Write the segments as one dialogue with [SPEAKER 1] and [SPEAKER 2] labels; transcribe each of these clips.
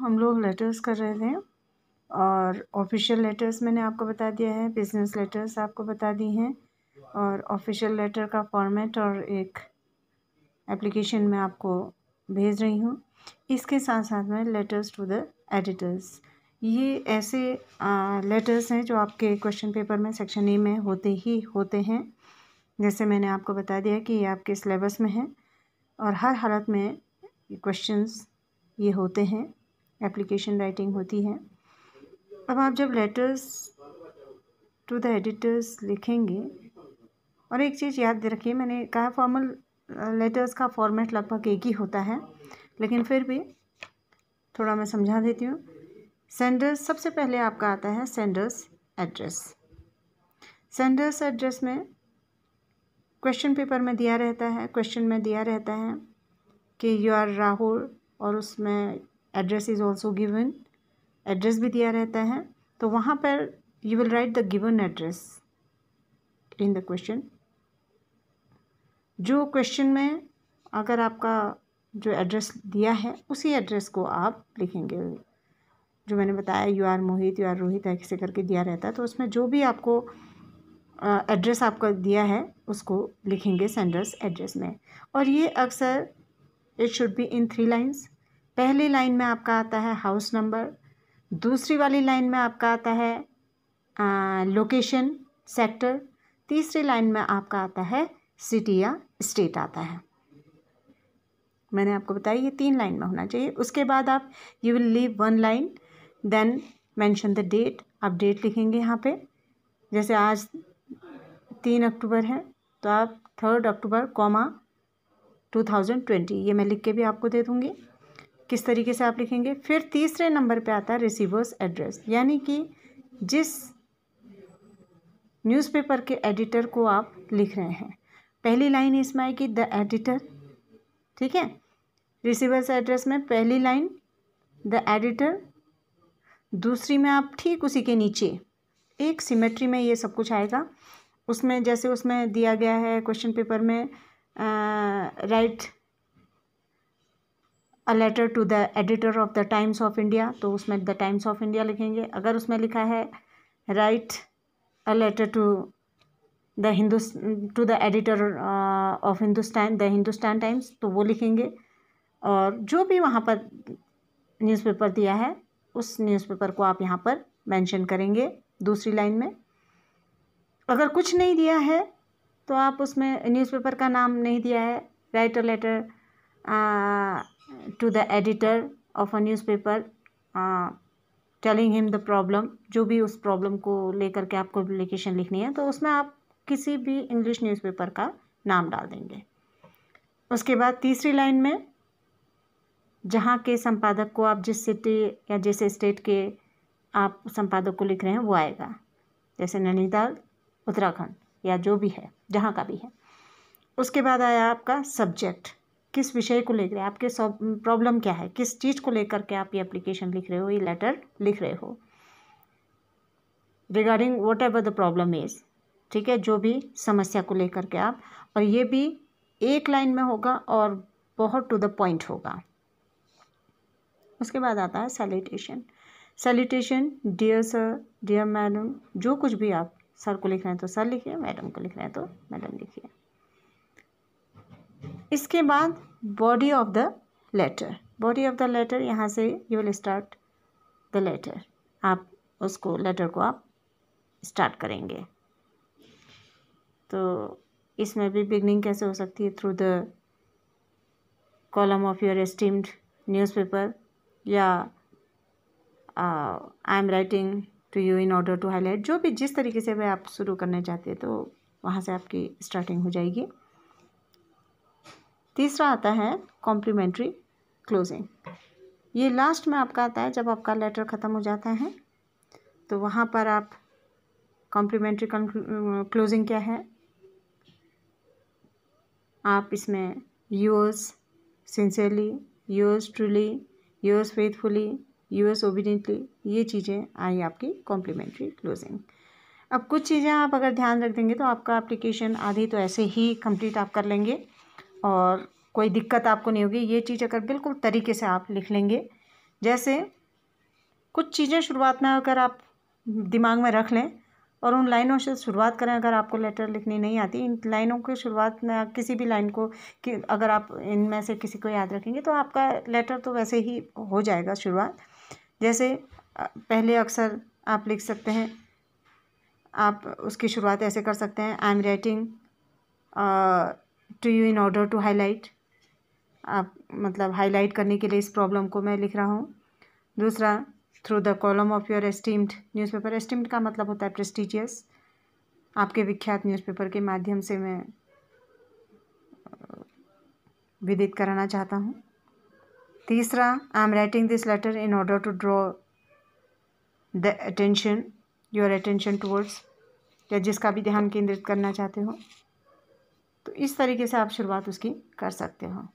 [SPEAKER 1] हम लोग लेटर्स कर रहे थे और ऑफिशियल लेटर्स मैंने आपको बता दिया है, बिजनेस लेटर्स आपको बता दी हैं और ऑफिशियल लेटर का फॉर्मेट और एक एप्लीकेशन में आपको भेज रही हूँ। इसके साथ साथ में लेटर्स टू द एडिटर्स, ये ऐसे लेटर्स हैं जो आपके क्वेश्चन पेपर में सेक्शन ए में होते हैं। जैसे मैंने आपको बता दिया कि ये आपके सिलेबस में है और हर हालत में क्वेश्चंस ये होते हैं, एप्लीकेशन राइटिंग होती है। अब आप जब लेटर्स टू द एडिटर्स लिखेंगे, और एक चीज़ याद रखिए, मैंने कहा फॉर्मल लेटर्स का फॉर्मेट लगभग एक ही होता है, लेकिन फिर भी थोड़ा मैं समझा देती हूँ। सेंडर्स सबसे पहले आपका आता है सेंडर्स एड्रेस। सेंडर्स एड्रेस में क्वेश्चन पेपर में दिया रहता है, क्वेश्चन में दिया रहता है कि यू आर राहुल, और उसमें address is also given, address भी दिया रहता है। तो वहाँ पर you will write the given address in the question. जो क्वेश्चन में अगर आपका जो एड्रेस दिया है उसी एड्रेस को आप लिखेंगे। जो मैंने बताया you are Mohit, you are Rohit ऐसे करके दिया रहता है, तो उसमें जो भी आपको एड्रेस आपका दिया है उसको लिखेंगे सेंडर्स एड्रेस में। और ये अक्सर it should be in 3 lines. पहली लाइन में आपका आता है हाउस नंबर, दूसरी वाली लाइन में आपका आता है लोकेशन सेक्टर, तीसरी लाइन में आपका आता है सिटी या स्टेट आता है। मैंने आपको बताया ये 3 लाइन में होना चाहिए। उसके बाद आप you will leave 1 line, then mention the date. आप डेट लिखेंगे यहाँ पे, जैसे आज 3 अक्टूबर है तो आप 3 अक्टूबर 2020, ये मैं लिख के भी आपको दे दूँगी किस तरीके से आप लिखेंगे। फिर तीसरे नंबर पे आता है रिसीवर्स एड्रेस, यानी कि जिस न्यूज़पेपर के एडिटर को आप लिख रहे हैं। पहली लाइन इसमें आएगी द एडिटर, ठीक है। रिसीवर्स एड्रेस में पहली लाइन द एडिटर, दूसरी में आप ठीक उसी के नीचे एक सिमेट्री में ये सब कुछ आएगा। उसमें जैसे उसमें दिया गया है क्वेश्चन पेपर में write a letter to the editor of the Times of India, तो उसमें द टाइम्स ऑफ इंडिया लिखेंगे। अगर उसमें लिखा है write a letter to the editor of Hindustan, the Hindustan Times, तो वो लिखेंगे। और जो भी वहाँ पर न्यूज़पेपर दिया है उस न्यूज़पेपर को आप यहाँ पर मेंशन करेंगे दूसरी लाइन में। अगर कुछ नहीं दिया है तो आप उसमें न्यूज़पेपर का नाम नहीं दिया है, write a letter to the editor of a newspaper telling him the problem, जो भी उस प्रॉब्लम को लेकर के आपको एप्लीकेशन लिखनी है तो उसमें आप किसी भी इंग्लिश न्यूज़पेपर का नाम डाल देंगे। उसके बाद तीसरी लाइन में जहाँ के संपादक को आप जिस सिटी या जिस स्टेट के आप संपादक को लिख रहे हैं वो आएगा, जैसे नैनीताल, उत्तराखंड या जो भी है, जहाँ का भी है। उसके बाद आया आपका सब्जेक्ट, किस विषय को लेकर आपके प्रॉब्लम क्या है, किस चीज़ को लेकर के आप ये एप्लीकेशन लिख रहे हो, ये लेटर लिख रहे हो, regarding what ever the problem is, ठीक है, जो भी समस्या को लेकर के आप। और ये भी एक लाइन में होगा और बहुत टू द पॉइंट होगा। उसके बाद आता है salutation. Salutation dear sir, dear madam, जो कुछ भी आप सर को लिख रहे हैं तो सर लिखिए, मैडम को लिख रहे हैं तो मैडम लिखिए। इसके बाद body of the letter. Body of the letter, यहाँ से you will start the letter, आप उसको लेटर को आप स्टार्ट करेंगे। तो इसमें भी बिगनिंग कैसे हो सकती है, through the column of your esteemed newspaper, या I am writing to you in order to highlight, जो भी जिस तरीके से वह आप शुरू करना चाहते हैं तो वहाँ से आपकी स्टार्टिंग हो जाएगी। तीसरा आता है कॉम्प्लीमेंट्री क्लोजिंग। ये लास्ट में आपका आता है जब आपका लेटर ख़त्म हो जाता है तो वहाँ पर आप कॉम्प्लीमेंट्री क्लोजिंग क्या है, आप इसमें yours sincerely, yours truly, yours faithfully, yours obediently, ये चीज़ें आई आपकी कॉम्प्लीमेंट्री क्लोजिंग। अब कुछ चीज़ें आप अगर ध्यान रख देंगे तो आपका एप्लीकेशन आधी तो ऐसे ही कंप्लीट आप कर लेंगे और कोई दिक्कत आपको नहीं होगी। ये चीज़ अगर बिल्कुल तरीके से आप लिख लेंगे जैसे कुछ चीज़ें शुरुआत में अगर आप दिमाग में रख लें और उन लाइनों से शुरुआत करें, अगर आपको लेटर लिखनी नहीं आती, इन लाइनों की शुरुआत में किसी भी लाइन को कि अगर आप इनमें से किसी को याद रखेंगे तो आपका लेटर तो वैसे ही हो जाएगा शुरुआत। जैसे पहले अक्षर आप लिख सकते हैं, आप उसकी शुरुआत ऐसे कर सकते हैं, I am writing to you in order to highlight. आप मतलब हाईलाइट करने के लिए इस प्रॉब्लम को मैं लिख रहा हूँ। दूसरा, through the column of your esteemed newspaper. Esteemed का मतलब होता है प्रेस्टिजियस, आपके विख्यात न्यूज़पेपर के माध्यम से मैं विदित कराना चाहता हूँ। तीसरा, I am writing this letter in order to draw the attention, your attention towards, या जिसका भी ध्यान केंद्रित करना चाहते हो। तो इस तरीके से आप शुरुआत उसकी कर सकते हो।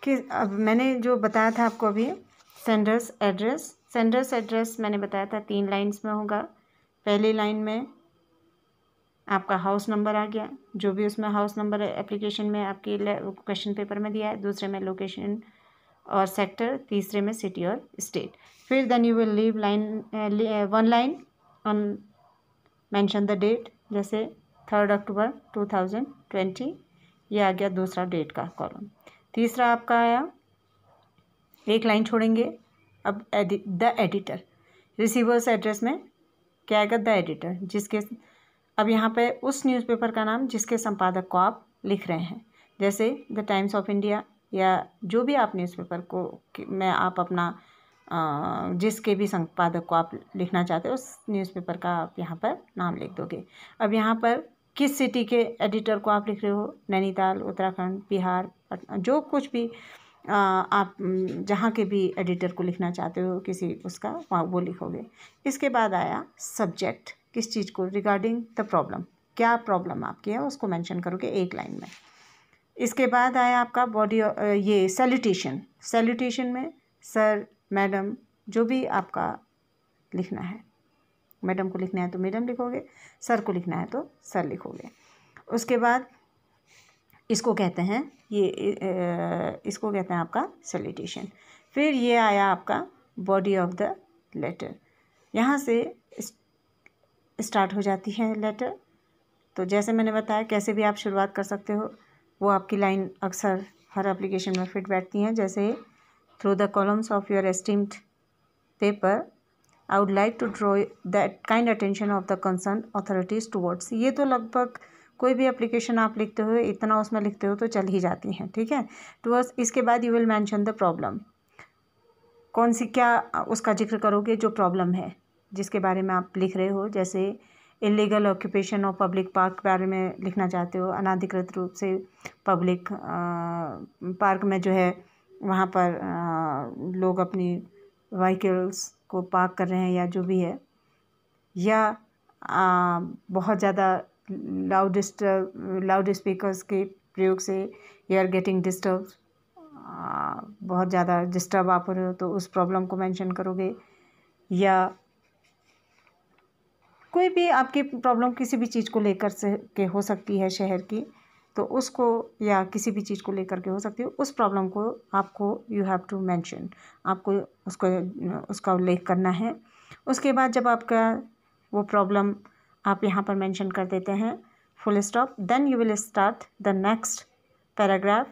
[SPEAKER 1] कि अब मैंने जो बताया था आपको अभी, सेंडर्स एड्रेस। सेंडर्स एड्रेस मैंने बताया था 3 लाइन्स में होगा। पहली लाइन में आपका हाउस नंबर आ गया, जो भी उसमें हाउस नंबर एप्लीकेशन में आपके क्वेश्चन पेपर में दिया है। दूसरे में लोकेशन और सेक्टर, तीसरे में सिटी और स्टेट। फिर then you will leave one line on mention the date, जैसे 3 अक्टूबर 2020, ये आ गया दूसरा डेट का कॉलम। तीसरा आपका आया, एक लाइन छोड़ेंगे, अब द एडिटर। रिसीवर्स एड्रेस में क्या आएगा, द एडिटर, जिसके अब यहाँ पे उस न्यूज़पेपर का नाम जिसके संपादक को आप लिख रहे हैं, जैसे द टाइम्स ऑफ इंडिया, या जो भी आप न्यूज़पेपर को में आप अपना जिसके भी संपादक को आप लिखना चाहते हो उस न्यूज़पेपर का आप यहाँ पर नाम लिख दोगे। अब यहाँ पर किस सिटी के एडिटर को आप लिख रहे हो, नैनीताल, उत्तराखंड, बिहार, पटना, जो कुछ भी आप जहाँ के भी एडिटर को लिखना चाहते हो किसी उसका, वो लिखोगे। इसके बाद आया सब्जेक्ट, किस चीज़ को, रिगार्डिंग द प्रॉब्लम, क्या प्रॉब्लम आपकी है उसको मेंशन करोगे एक लाइन में। इसके बाद आया आपका बॉडी, ये सैल्यूटेशन। सैल्यूटेशन में सर, मैडम, जो भी आपका लिखना है, मैडम को लिखना है तो मैडम लिखोगे, सर को लिखना है तो सर लिखोगे। उसके बाद इसको कहते हैं इसको कहते हैं आपका सैल्यूटेशन। फिर ये आया आपका बॉडी ऑफ द लेटर, यहाँ से स्टार्ट हो जाती है लेटर। तो जैसे मैंने बताया कैसे भी आप शुरुआत कर सकते हो, वो आपकी लाइन अक्सर हर एप्लीकेशन में फिट बैठती हैं। जैसे through the columns of your esteemed paper I would like to draw that kind attention of the concern authorities towards. ये तो लगभग कोई भी एप्लीकेशन आप लिखते हो इतना उसमें लिखते हो तो चल ही जाती हैं, ठीक है। टुवर्ड्स, इसके बाद you will mention the problem, कौन सी क्या उसका जिक्र करोगे जो प्रॉब्लम है जिसके बारे में आप लिख रहे हो। जैसे illegal occupation of public park के बारे में लिखना चाहते हो, अनाधिकृत रूप से पब्लिक पार्क में जो है वहाँ पर लोग अपनी व्हीकल्स को पार्क कर रहे हैं या जो भी है, या बहुत ज़्यादा लाउड स्पीकर्स के प्रयोग से यू आर गेटिंग डिस्टर्ब, बहुत ज़्यादा डिस्टर्ब आप हो रहे हो तो उस प्रॉब्लम को मेंशन करोगे। या कोई भी आपकी प्रॉब्लम किसी भी चीज़ को लेकर से के हो सकती है शहर की, तो उसको, या किसी भी चीज़ को लेकर के हो सकती है, उस प्रॉब्लम को आपको यू हैव टू मेंशन, आपको उसका उल्लेख करना है। उसके बाद जब आपका वो प्रॉब्लम आप यहाँ पर मेंशन कर देते हैं, full stop, then you will start the next paragraph.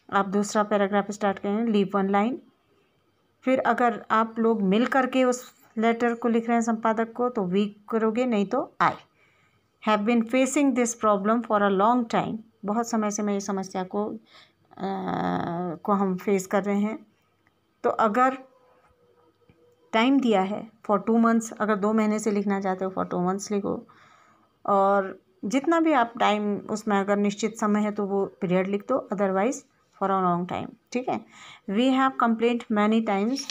[SPEAKER 1] आप दूसरा पैराग्राफ स्टार्ट करें, लीव वन लाइन। फिर अगर आप लोग मिल करके उस लेटर को लिख रहे हैं संपादक को तो वी करोगे, नहीं तो I have been facing this problem for a long time. बहुत समय से मैं ये समस्या को हम फेस कर रहे हैं। तो अगर टाइम दिया है फॉर 2 मंथ्स, अगर 2 महीने से लिखना चाहते हो फॉर 2 मंथ्स लिखो, और जितना भी आप टाइम उसमें अगर निश्चित समय है तो वो पीरियड लिख दो, otherwise for a long time, ठीक है। We have complaint many times